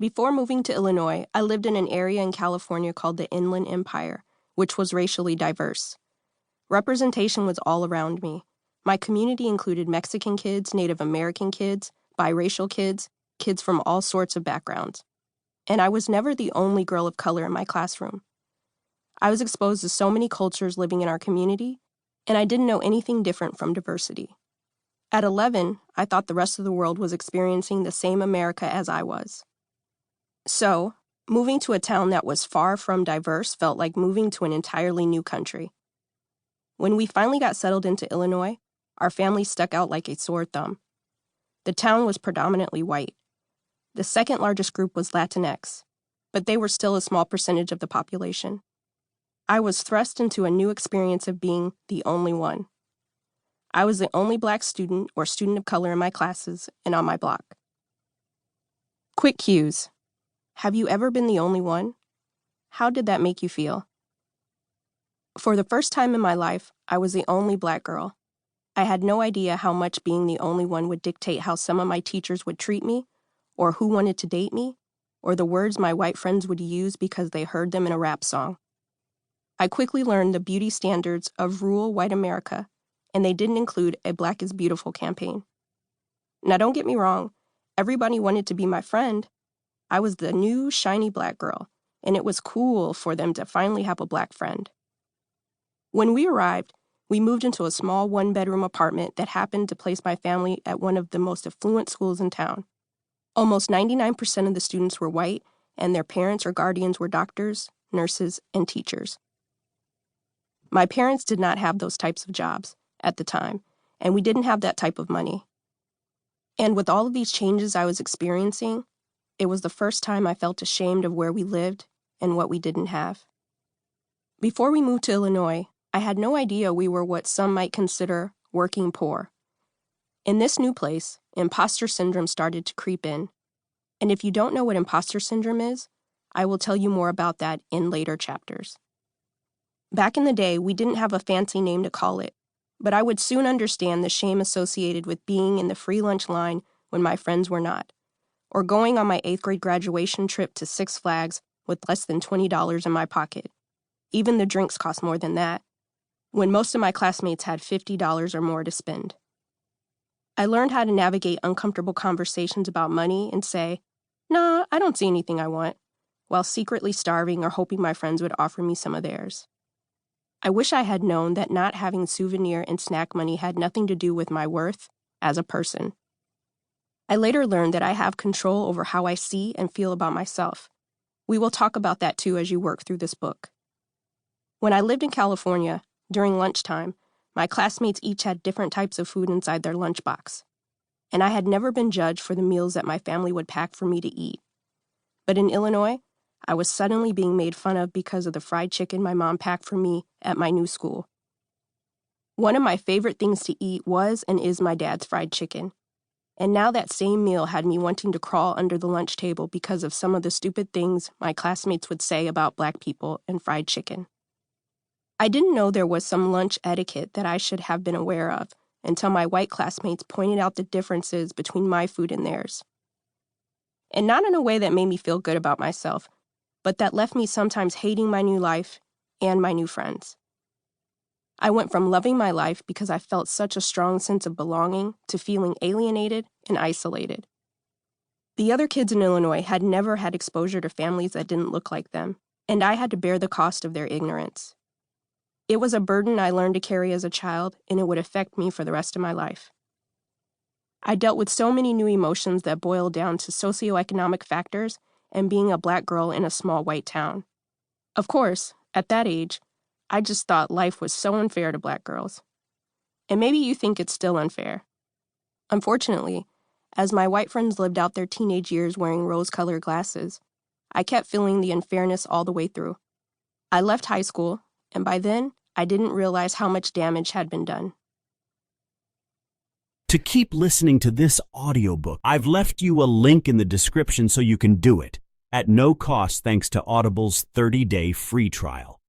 Before moving to Illinois, I lived in an area in California called the Inland Empire, which was racially diverse. Representation was all around me. My community included Mexican kids, Native American kids, biracial kids, kids from all sorts of backgrounds. And I was never the only girl of color in my classroom. I was exposed to so many cultures living in our community, and I didn't know anything different from diversity. At 11, I thought the rest of the world was experiencing the same America as I was. So, moving to a town that was far from diverse felt like moving to an entirely new country. When we finally got settled into Illinois, our family stuck out like a sore thumb. The town was predominantly white. The second largest group was Latinx, but they were still a small percentage of the population. I was thrust into a new experience of being the only one. I was the only Black student or student of color in my classes and on my block. Quick cues. Have you ever been the only one? How did that make you feel? For the first time in my life, I was the only Black girl. I had no idea how much being the only one would dictate how some of my teachers would treat me, or who wanted to date me, or the words my white friends would use because they heard them in a rap song. I quickly learned the beauty standards of rural white America, and they didn't include a Black is Beautiful campaign. Now don't get me wrong, everybody wanted to be my friend. I was the new shiny Black girl, and it was cool for them to finally have a Black friend. When we arrived, we moved into a small one-bedroom apartment that happened to place my family at one of the most affluent schools in town. Almost 99% of the students were white, and their parents or guardians were doctors, nurses, and teachers. My parents did not have those types of jobs at the time, and we didn't have that type of money. And with all of these changes I was experiencing, it was the first time I felt ashamed of where we lived and what we didn't have. Before we moved to Illinois, I had no idea we were what some might consider working poor. In this new place, imposter syndrome started to creep in. And if you don't know what imposter syndrome is, I will tell you more about that in later chapters. Back in the day, we didn't have a fancy name to call it, but I would soon understand the shame associated with being in the free lunch line when my friends were not, or going on my 8th grade graduation trip to Six Flags with less than $20 in my pocket. Even the drinks cost more than that, when most of my classmates had $50 or more to spend. I learned how to navigate uncomfortable conversations about money and say, "Nah, I don't see anything I want," while secretly starving or hoping my friends would offer me some of theirs. I wish I had known that not having souvenir and snack money had nothing to do with my worth as a person. I later learned that I have control over how I see and feel about myself. We will talk about that too as you work through this book. When I lived in California, during lunchtime, my classmates each had different types of food inside their lunchbox, and I had never been judged for the meals that my family would pack for me to eat. But in Illinois, I was suddenly being made fun of because of the fried chicken my mom packed for me at my new school. One of my favorite things to eat was and is my dad's fried chicken. And now that same meal had me wanting to crawl under the lunch table because of some of the stupid things my classmates would say about Black people and fried chicken. I didn't know there was some lunch etiquette that I should have been aware of until my white classmates pointed out the differences between my food and theirs. And not in a way that made me feel good about myself, but that left me sometimes hating my new life and my new friends. I went from loving my life because I felt such a strong sense of belonging to feeling alienated and isolated. The other kids in Illinois had never had exposure to families that didn't look like them, and I had to bear the cost of their ignorance. It was a burden I learned to carry as a child, and it would affect me for the rest of my life. I dealt with so many new emotions that boiled down to socioeconomic factors and being a Black girl in a small white town. Of course, at that age, I just thought life was so unfair to Black girls. And maybe you think it's still unfair. Unfortunately, as my white friends lived out their teenage years wearing rose-colored glasses, I kept feeling the unfairness all the way through. I left high school, and by then, I didn't realize how much damage had been done. To keep listening to this audiobook, I've left you a link in the description so you can do it, at no cost thanks to Audible's 30-day free trial.